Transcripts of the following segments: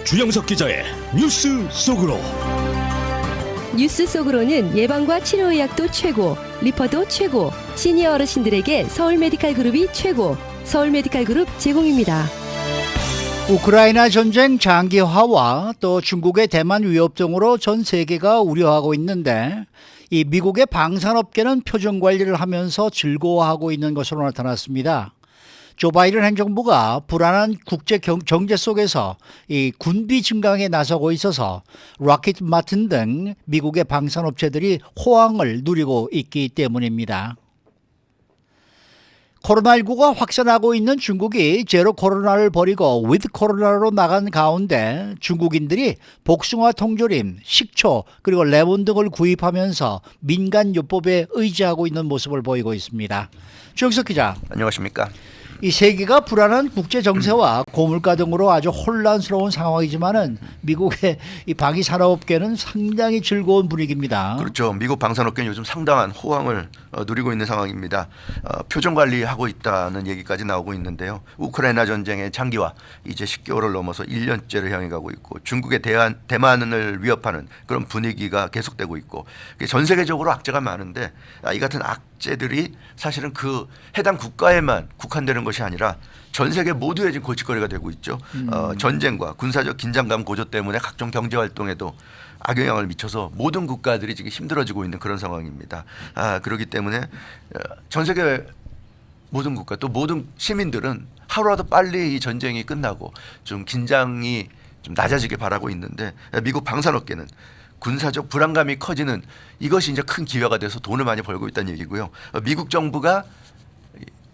주영석 기자의 뉴스 속으로. 뉴스 속으로는 예방과 치료의학도 최고, 리퍼도 최고, 시니어 어르신들에게 서울 메디칼 그룹이 최고, 서울 메디칼 그룹 제공입니다. 우크라이나 전쟁 장기화와 또 중국의 대만 위협 등으로 전 세계가 우려하고 있는데 이 미국의 방산업계는 표정 관리를 하면서 즐거워하고 있는 것으로 나타났습니다. 조 바이든 행정부가 불안한 국제 정제 속에서 이 군비 증강에 나서고 있어서 락히드 마틴 등 미국의 방산업체들이 호황을 누리고 있기 때문입니다. 코로나19가 확산하고 있는 중국이 제로 코로나를 버리고 위드 코로나로 나간 가운데 중국인들이 복숭아 통조림, 식초 그리고 레몬 등을 구입하면서 민간요법에 의지하고 있는 모습을 보이고 있습니다. 주영석 기자. 안녕하십니까. 이 세계가 불안한 국제 정세와 고물가 등으로 아주 혼란스러운 상황이지만은 미국의 이 방위 산업계는 상당히 즐거운 분위기입니다. 그렇죠. 미국 방산업계는 요즘 상당한 호황을 누리고 있는 상황입니다. 표정 관리하고 있다는 얘기까지 나오고 있는데요. 우크라이나 전쟁의 장기화 이제 10개월을 넘어서 1년째를 향해 가고 있고 중국의 대만을 위협하는 그런 분위기가 계속되고 있고 전 세계적으로 악재가 많은데 이 같은 악재들이 사실은 그 해당 국가에만 국한되는 것이 아니라 전 세계 모두에 지금 골칫거리가 되고 있죠. 전쟁과 군사적 긴장감 고조 때문에 각종 경제 활동에도 악영향을 미쳐서 모든 국가들이 지금 힘들어지고 있는 그런 상황입니다. 그렇기 때문에 전 세계 모든 국가 또 모든 시민들은 하루라도 빨리 이 전쟁이 끝나고 좀 긴장이 좀 낮아지길 바라고 있는데 미국 방산업계는 군사적 불안감이 커지는 이것이 이제 큰 기회가 돼서 돈을 많이 벌고 있다는 얘기고요. 미국 정부가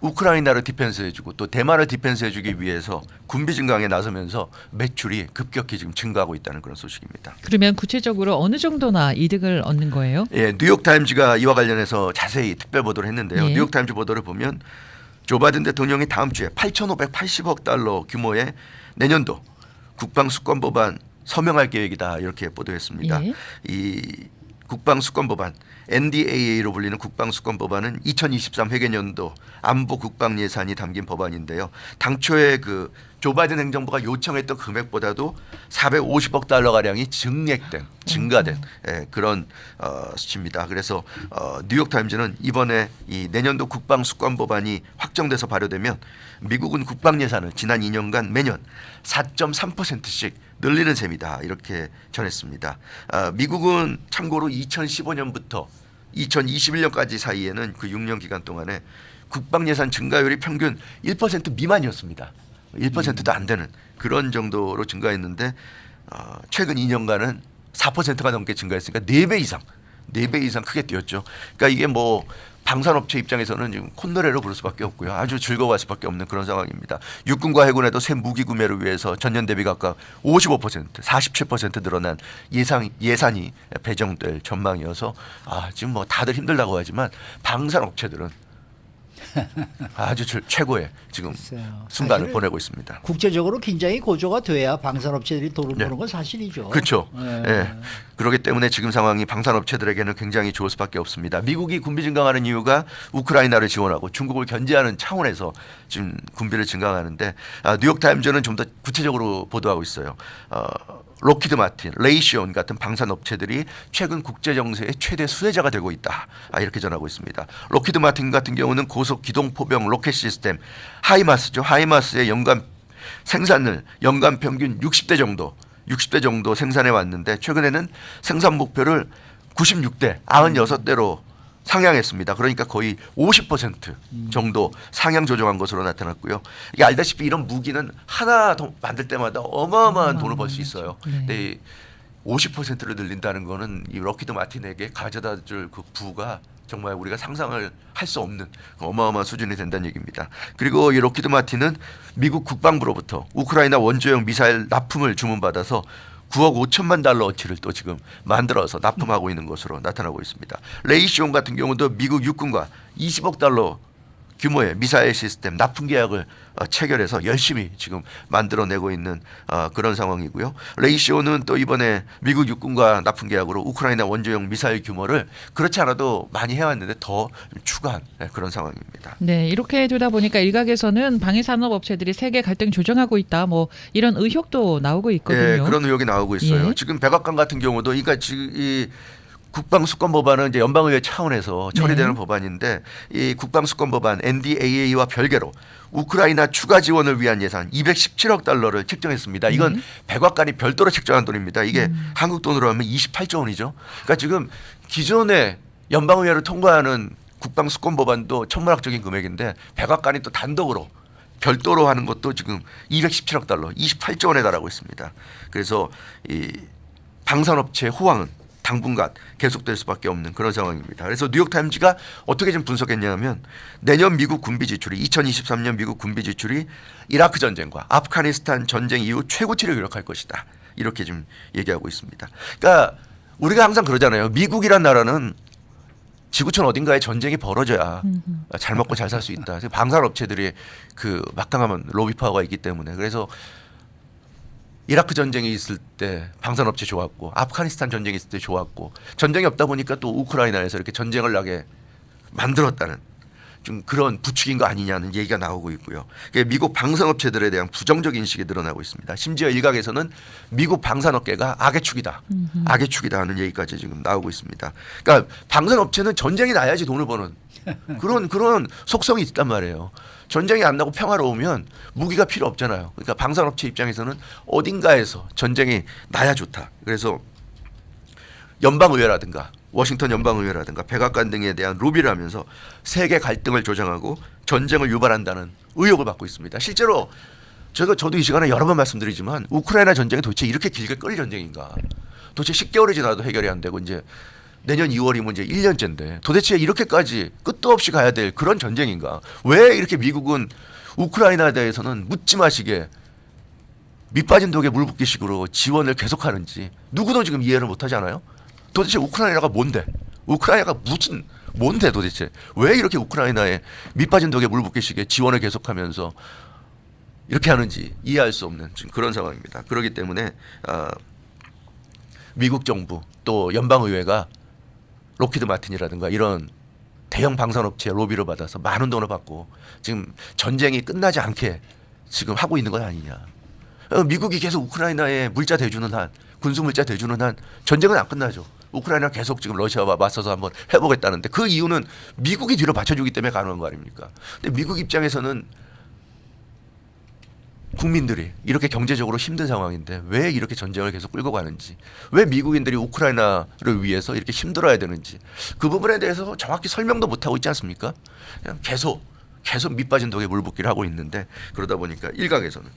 우크라이나를 디펜스해주고 또 대만을 디펜스해주기 위해서 군비 증강에 나서면서 매출이 급격히 지금 증가하고 있다는 그런 소식입니다. 그러면 구체적으로 어느 정도나 이득을 얻는 거예요? 예, 뉴욕타임즈가 이와 관련해서 자세히 특별 보도를 했는데요. 예. 뉴욕타임즈 보도를 보면 조 바이든 대통령이 다음 주에 8,580억 달러 규모의 내년도 국방수권법안 서명할 계획이다 이렇게 보도했습니다. 예. 이 국방수권법안 NDAA로 불리는 국방수권법안은 2023 회계년도 안보 국방 예산이 담긴 법안인데요. 당초에 그 조 바이든 행정부가 요청했던 금액보다도 450억 달러 가량이 증가된 그런 수치입니다. 그래서 뉴욕타임즈는 이번에 이 내년도 국방수권법안이 확정돼서 발효되면 미국은 국방 예산을 지난 2년간 매년 4.3%씩 늘리는 셈이다 이렇게 전했습니다. 미국은 참고로 2015년부터 2021년까지 사이에는 그 6년 기간 동안에 국방 예산 증가율이 평균 1% 미만이었습니다. 1%도 안 되는 그런 정도로 증가했는데 최근 2년간은 4%가 넘게 증가했으니까 4배 이상 크게 뛰었죠. 그러니까 이게 뭐 방산업체 입장에서는 지금 콧노래로 부를 수밖에 없고요. 아주 즐거워할 수밖에 없는 그런 상황입니다. 육군과 해군에도 새 무기 구매를 위해서 전년 대비 각각 55%, 47% 늘어난 예산이 배정될 전망이어서 지금 뭐 다들 힘들다고 하지만 방산업체들은 아주 최고의 지금 순간을 보내고 있습니다. 국제적으로 긴장이 고조가 돼야 방산업체들이 돈을 버는 건 사실이죠. 그렇죠. 네. 그렇기 때문에 지금 상황이 방산업체들에게는 굉장히 좋을 수밖에 없습니다. 미국이 군비 증강하는 이유가 우크라이나를 지원하고 중국을 견제하는 차원에서 지금 군비를 증강하는데 뉴욕타임즈는 좀 더 구체적으로 보도하고 있어요. 록히드 마틴, 레이시온 같은 방산업체들이 최근 국제정세의 최대 수혜자가 되고 있다. 이렇게 전하고 있습니다. 록히드 마틴 같은 경우는 고속 기동포병 로켓 시스템 하이마스죠. 하이마스의 연간 생산을 연간 평균 60대 정도 생산해 왔는데 최근에는 생산 목표를 96대, 96대로 상향했습니다. 그러니까 거의 50% 정도 상향 조정한 것으로 나타났고요. 이게 알다시피 이런 무기는 하나 더 만들 때마다 어마어마한 돈을 벌 수 있어요. 근데 50%를 늘린다는 거는 이 록히드 마틴에게 가져다 줄 그 부가 정말 우리가 상상을 할 수 없는 어마어마한 수준이 된다는 얘기입니다. 그리고 이 록히드 마틴은 미국 국방부로부터 우크라이나 원조형 미사일 납품을 주문받아서 9억 5천만 달러 어치를 또 지금 만들어서 납품하고 있는 것으로 나타나고 있습니다. 레이시온 같은 경우도 미국 육군과 20억 달러 규모의 미사일 시스템 납품 계약을 체결해서 열심히 지금 만들어내고 있는 그런 상황이고요. 레이시오는 또 이번에 미국 육군과 납품 계약으로 우크라이나 원조용 미사일 규모를 그렇지 않아도 많이 해왔는데 더 추가한 그런 상황입니다. 네, 이렇게 되다 보니까 일각에서는 방위산업업체들이 세계 갈등 조정하고 있다, 뭐 이런 의혹도 나오고 있거든요. 예, 그런 의혹이 나오고 있어요. 예. 지금 백악관 같은 경우도 그러니까 지금 이 국방수권법안은 이제 연방의회 차원에서 처리되는 네. 법안인데 이 국방수권법안 NDAA와 별개로 우크라이나 추가 지원을 위한 예산 217억 달러를 책정했습니다. 이건 백악관이 별도로 책정한 돈입니다. 이게 한국 돈으로 하면 28조 원이죠. 그러니까 지금 기존에 연방의회를 통과하는 국방수권법안도 천문학적인 금액인데 백악관이 또 단독으로 별도로 하는 것도 지금 217억 달러, 28조 원에 달하고 있습니다. 그래서 이 방산업체 호황은 당분간 계속될 수밖에 없는 그런 상황입니다. 그래서 뉴욕타임즈가 어떻게 좀 분석했냐면 내년 미국 군비 지출이 2023년 미국 군비 지출이 이라크 전쟁과 아프가니스탄 전쟁 이후 최고치를 기록할 것이다. 이렇게 좀 얘기하고 있습니다. 그러니까 우리가 항상 그러잖아요. 미국이란 나라는 지구촌 어딘가에 전쟁이 벌어져야 잘 먹고 잘 살 수 있다. 방산업체들이 그 막강한 로비 파워가 있기 때문에 그래서 이라크 전쟁이 있을 때 방산업체 좋았고 아프가니스탄 전쟁이 있을 때 좋았고 전쟁이 없다 보니까 또 우크라이나에서 이렇게 전쟁을 나게 만들었다는 좀 그런 부추긴 거 아니냐는 얘기가 나오고 있고요. 미국 방산업체들에 대한 부정적 인식이 늘어나고 있습니다. 심지어 일각에서는 미국 방산업계가 악의 축이다. 악의 축이다 하는 얘기까지 지금 나오고 있습니다. 그러니까 방산업체는 전쟁이 나야지 돈을 버는 그런 속성이 있단 말이에요. 전쟁이 안 나고 평화로우면 무기가 필요 없잖아요. 그러니까 방산업체 입장에서는 어딘가에서 전쟁이 나야 좋다. 그래서 연방의회라든가 워싱턴 연방의회라든가 백악관 등에 대한 로비를 하면서 세계 갈등을 조장하고 전쟁을 유발한다는 의혹을 받고 있습니다. 실제로 저도 이 시간에 여러 번 말씀드리지만 우크라이나 전쟁이 도대체 이렇게 길게 끌 전쟁인가? 도대체 10개월이 지나도 해결이 안 되고 이제 내년 2월이면 이제 1년째인데 도대체 이렇게까지 끝도 없이 가야 될 그런 전쟁인가? 왜 이렇게 미국은 우크라이나에 대해서는 묻지 마시게 밑빠진 독에 물 붓기식으로 지원을 계속하는지 누구도 지금 이해를 못하지 않아요? 도대체 우크라이나가 뭔데? 우크라이나가 뭔데 도대체? 왜 이렇게 우크라이나에 밑빠진 독에 물 붓기식에 지원을 계속하면서 이렇게 하는지 이해할 수 없는 지금 그런 상황입니다. 그렇기 때문에 미국 정부 또 연방의회가 록히드 마틴이라든가 이런 대형 방산업체의 로비를 받아서 많은 돈을 받고 지금 전쟁이 끝나지 않게 지금 하고 있는 건 아니냐. 미국이 계속 우크라이나에 물자 대주는 한 군수 물자 대주는 한 전쟁은 안 끝나죠. 우크라이나 계속 지금 러시아와 맞서서 한번 해보겠다는데 그 이유는 미국이 뒤로 받쳐주기 때문에 가능한 거 아닙니까? 근데 미국 입장에서는 국민들이 이렇게 경제적으로 힘든 상황인데 왜 이렇게 전쟁을 계속 끌고 가는지, 왜 미국인들이 우크라이나를 위해서 이렇게 힘들어야 되는지 그 부분에 대해서 정확히 설명도 못하고 있지 않습니까? 그냥 계속 밑빠진 독에 물 붓기를 하고 있는데 그러다 보니까 일각에서는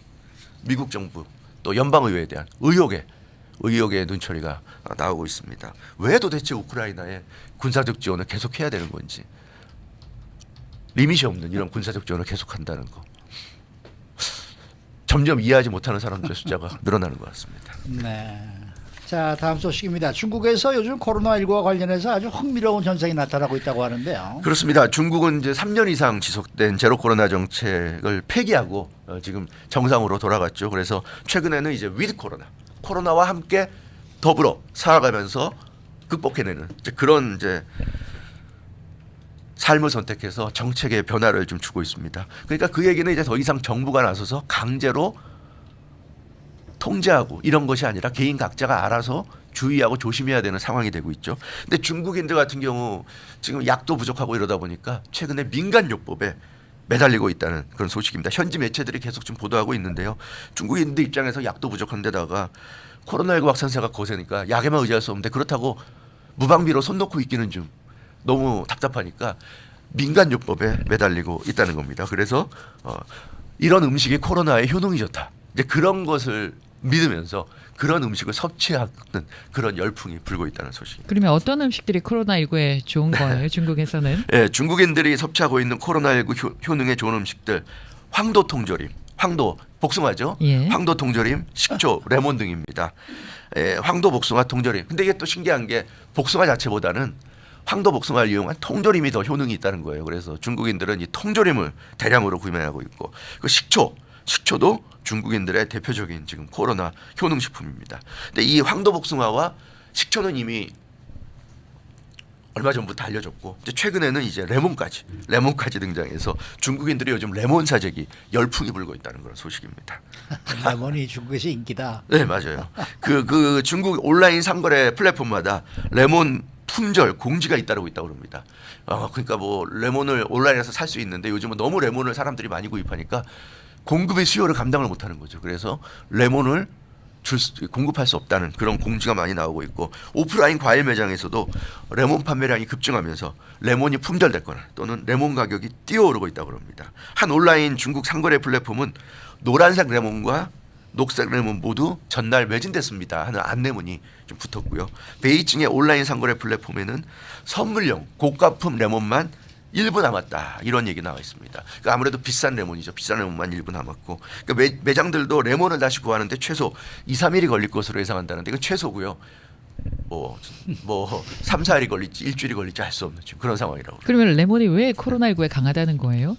미국 정부 또 연방의회에 대한 의혹의 눈초리가 나오고 있습니다. 왜 도대체 우크라이나에 군사적 지원을 계속해야 되는 건지, 리밋이 없는 이런 군사적 지원을 계속한다는 거. 점점 이해하지 못하는 사람들의 숫자가 늘어나는 것 같습니다. 네. 자, 다음 소식입니다. 중국에서 요즘 코로나19와 관련해서 아주 흥미로운 현상이 나타나고 있다고 하는데요. 그렇습니다. 중국은 이제 3년 이상 지속된 제로 코로나 정책을 폐기하고 지금 정상으로 돌아갔죠. 그래서 최근에는 이제 위드 코로나와 함께 더불어 살아가면서 극복해내는 그런 이제 삶을 선택해서 정책의 변화를 좀 주고 있습니다. 그러니까 그 얘기는 이제 더 이상 정부가 나서서 강제로 통제하고 이런 것이 아니라 개인 각자가 알아서 주의하고 조심해야 되는 상황이 되고 있죠. 근데 중국인들 같은 경우 지금 약도 부족하고 이러다 보니까 최근에 민간요법에 매달리고 있다는 그런 소식입니다. 현지 매체들이 계속 좀 보도하고 있는데요. 중국인들 입장에서 약도 부족한 데다가 코로나19 확산세가 거세니까 약에만 의지할 수 없는데 그렇다고 무방비로 손 놓고 있기는 좀 너무 답답하니까 민간요법에 매달리고 있다는 겁니다. 그래서 이런 음식이 코로나에 효능이 좋다. 이제 그런 것을 믿으면서 그런 음식을 섭취하는 그런 열풍이 불고 있다는 소식입니다. 그러면 어떤 음식들이 코로나19에 좋은 거예요? 중국에서는? 네, 중국인들이 섭취하고 있는 코로나19 효능에 좋은 음식들, 황도 통조림, 황도 복숭아죠. 예. 황도 통조림, 식초, 레몬 등입니다. 황도 복숭아 통조림. 근데 이게 또 신기한 게 복숭아 자체보다는 황도복숭아를 이용한 통조림이 더 효능이 있다는 거예요. 그래서 중국인들은 이 통조림을 대량으로 구매하고 있고 그 식초도 중국인들의 대표적인 지금 코로나 효능식품입니다. 근데 이 황도복숭아와 식초는 이미 얼마 전부터 알려졌고 이제 최근에는 이제 레몬까지 등장해서 중국인들이 요즘 레몬 사재기 열풍이 불고 있다는 그런 소식입니다. 레몬이 중국에서 인기다. 네, 맞아요. 그 중국 온라인 상거래 플랫폼마다 레몬 품절 공지가 잇따르고 있다고 합니다. 그러니까 뭐 레몬을 온라인에서 살 수 있는데 요즘은 너무 레몬을 사람들이 많이 구입하니까 공급의 수요를 감당을 못하는 거죠. 그래서 레몬을 공급할 수 없다는 그런 공지가 많이 나오고 있고 오프라인 과일 매장에서도 레몬 판매량이 급증하면서 레몬이 품절됐거나 또는 레몬 가격이 뛰어오르고 있다고 합니다. 한 온라인 중국 상거래 플랫폼은 노란색 레몬과 녹색 레몬 모두 전날 매진됐습니다 하는 안내문이 좀 붙었고요. 베이징의 온라인 상거래 플랫폼에는 선물용 고가품 레몬만 일부 남았다 이런 얘기 나와 있습니다. 그러니까 아무래도 비싼 레몬이죠. 비싼 레몬만 일부 남았고 그러니까 매장들도 레몬을 다시 구하는데 최소 2, 3일이 걸릴 것으로 예상한다는데 이건 최소고요. 뭐 3, 4일이 걸릴지 일주일이 걸릴지 알 수 없는 지금 그런 상황이라고. 그러면 레몬이 왜 코로나19에 강하다는 거예요?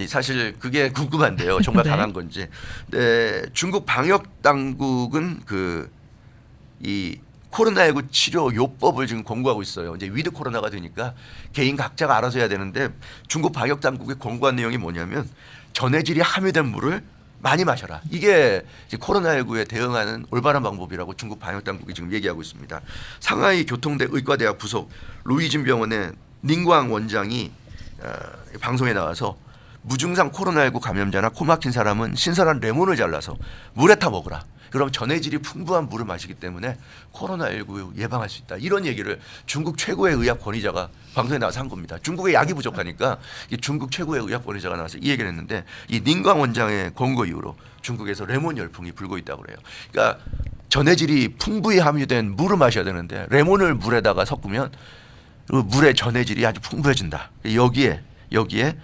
사실 그게 궁금한데요. 정말 네. 강한 건지. 네, 중국 방역 당국은 이 코로나19 치료 요법을 지금 권고하고 있어요. 이제 위드 코로나가 되니까 개인 각자가 알아서 해야 되는데 중국 방역 당국이 권고한 내용이 뭐냐면 전해질이 함유된 물을 많이 마셔라. 이게 코로나19에 대응하는 올바른 방법이라고 중국 방역 당국이 지금 얘기하고 있습니다. 상하이 교통대 의과대학 부속 루이진 병원의 닝광 원장이 방송에 나와서 무증상 코로나19 감염자나 코 막힌 사람은 신선한 레몬을 잘라서 물에 타 먹으라. 그럼 전해질이 풍부한 물을 마시기 때문에 코로나19 예방할 수 있다. 이런 얘기를 중국 최고의 의학 권위자가 방송에 나와서 한 겁니다. 중국에 약이 부족하니까 중국 최고의 의학 권위자가 나와서 이 얘기를 했는데 이 닝광 원장의 권고 이후로 중국에서 레몬 열풍이 불고 있다고 그래요. 그러니까 전해질이 풍부히 함유된 물을 마셔야 되는데 레몬을 물에다가 섞으면 그 물의 전해질이 아주 풍부해진다. 여기에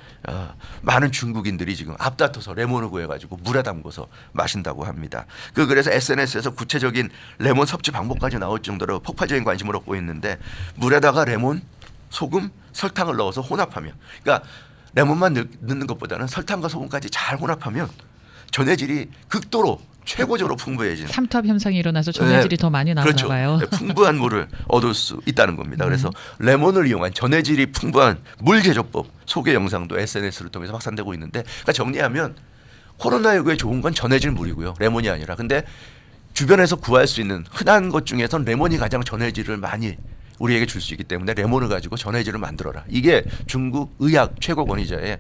많은 중국인들이 지금 앞다퉈서 레몬을 구해가지고 물에 담궈서 마신다고 합니다. 그래서 SNS에서 구체적인 레몬 섭취 방법까지 나올 정도로 폭발적인 관심을 얻고 있는데 물에다가 레몬, 소금, 설탕을 넣어서 혼합하면 그러니까 레몬만 넣는 것보다는 설탕과 소금까지 잘 혼합하면 전해질이 극도로 최고적으로 풍부해지는 삼투압 현상이 일어나서 전해질이 더 많이 나오나 그렇죠. 봐요. 풍부한 물을 얻을 수 있다는 겁니다. 그래서 레몬을 이용한 전해질이 풍부한 물 제조법 소개 영상도 SNS를 통해서 확산되고 있는데 그러니까 정리하면 코로나19에 좋은 건 전해질 물이고요. 레몬이 아니라. 근데 주변에서 구할 수 있는 흔한 것 중에선 레몬이 가장 전해질을 많이 우리에게 줄 수 있기 때문에 레몬을 가지고 전해질을 만들어라. 이게 중국 의학 최고 권위자의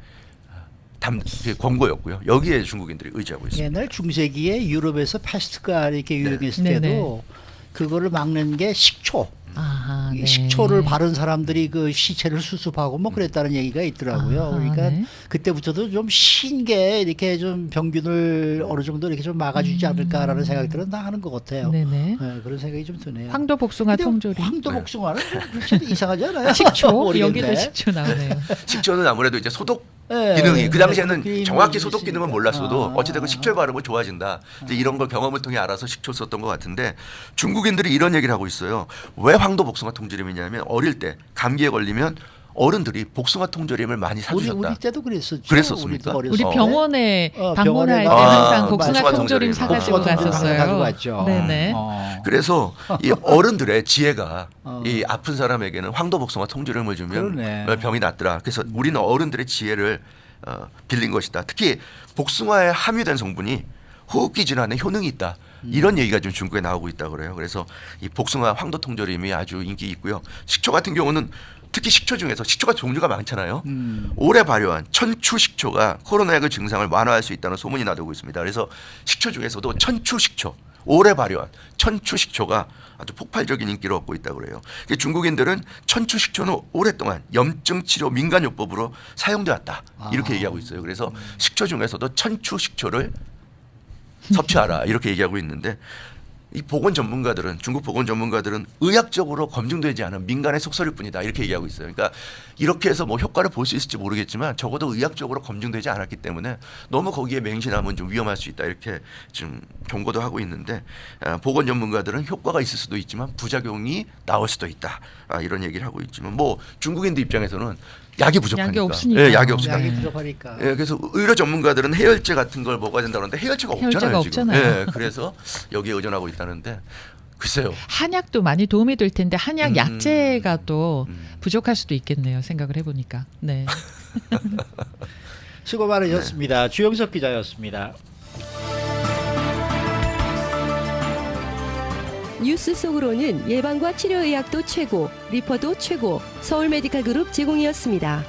권고였고요. 여기에 중국인들이 의지하고 있습니다. 옛날 중세기에 유럽에서 패스트가 이렇게 유행했을 네. 때도 그거를 막는 게 식초. 아하, 이 네. 식초를 바른 사람들이 그 시체를 수습하고 뭐 그랬다는 얘기가 있더라고요. 아하, 그러니까 네. 그때부터도 좀 신게 이렇게 좀 병균을 어느 정도 이렇게 좀 막아주지 않을까라는 생각들은 다 하는 것 같아요. 네네. 네, 그런 생각이 좀 드네요. 황도복숭아 근데 통조림. 황도복숭아는 진짜 이상하지 않아요? 식초 모르겠네. 여기도 식초 나오네요. 식초는 아무래도 이제 소독 네, 기능이 그 당시에는 그림이 정확히 소독 있으니까. 기능은 몰랐어도 어찌됐건 식초에 아. 바르면 좋아진다. 이제 이런 걸 경험을 통해 알아서 식초 썼던 것 같은데 중국인들이 이런 얘기를 하고 있어요. 왜 황도복숭아 통조림이냐면 어릴 때 감기에 걸리면 어른들이 복숭아 통조림을 많이 사주셨다. 우리 때도 그랬었죠. 그랬었습니까? 우리도 우리 어렸을 때. 병원에 병원에 방문할 때 가- 항상 아, 복숭아 복숭아 통조림 통조림. 사가지고 복숭아 통조림 갔었어요. 가져갔죠. 네네. 그래서 이 어른들의 지혜가 어. 이 아픈 사람에게는 황도복숭아 통조림을 주면 그러네. 병이 낫더라. 그래서 우리는 어른들의 지혜를 빌린 것이다. 특히 복숭아에 함유된 성분이 호흡기 질환에 효능이 있다. 이런 얘기가 좀 중국에 나오고 있다고 그래요. 그래서 이 복숭아 황도 통조림이 아주 인기 있고요. 식초 같은 경우는 특히 식초 중에서 식초가 종류가 많잖아요. 올해 발효한 천추 식초가 코로나19 증상을 완화할 수 있다는 소문이 나돌고 있습니다. 그래서 식초 중에서도 천추 식초, 올해 발효한 천추 식초가 아주 폭발적인 인기를 얻고 있다고 그래요. 중국인들은 천추 식초는 오랫동안 염증 치료 민간요법으로 사용돼 왔다. 이렇게 얘기하고 있어요. 그래서 식초 중에서도 천추 식초를 섭취하라 이렇게 얘기하고 있는데 이 보건 전문가들은 중국 보건 전문가들은 의학적으로 검증되지 않은 민간의 속설일 뿐이다 이렇게 얘기하고 있어요. 그러니까 이렇게 해서 뭐 효과를 볼 수 있을지 모르겠지만 적어도 의학적으로 검증되지 않았기 때문에 너무 거기에 맹신하면 좀 위험할 수 있다 이렇게 좀 경고도 하고 있는데 보건 전문가들은 효과가 있을 수도 있지만 부작용이 나올 수도 있다 이런 얘기를 하고 있지만 뭐 중국인들 입장에서는 약이 부족하니까. 약이 없으니까. 예, 약이 없으니까. 약이 부족하니까. 예, 그래서 의료 전문가들은 해열제 같은 걸 먹어야 된다 그러는데 해열제가 없잖아요. 지금. 없잖아요. 예, 그래서 여기에 의존하고 있다는데 글쎄요. 한약도 많이 도움이 될 텐데 한약 약재가 또 음. 부족할 수도 있겠네요. 생각을 해보니까. 네. 수고 많으셨습니다. 주영석 기자였습니다. 뉴스 속으로는 예방과 치료 의학도 최고, 리퍼도 최고, 서울 메디칼 그룹 제공이었습니다.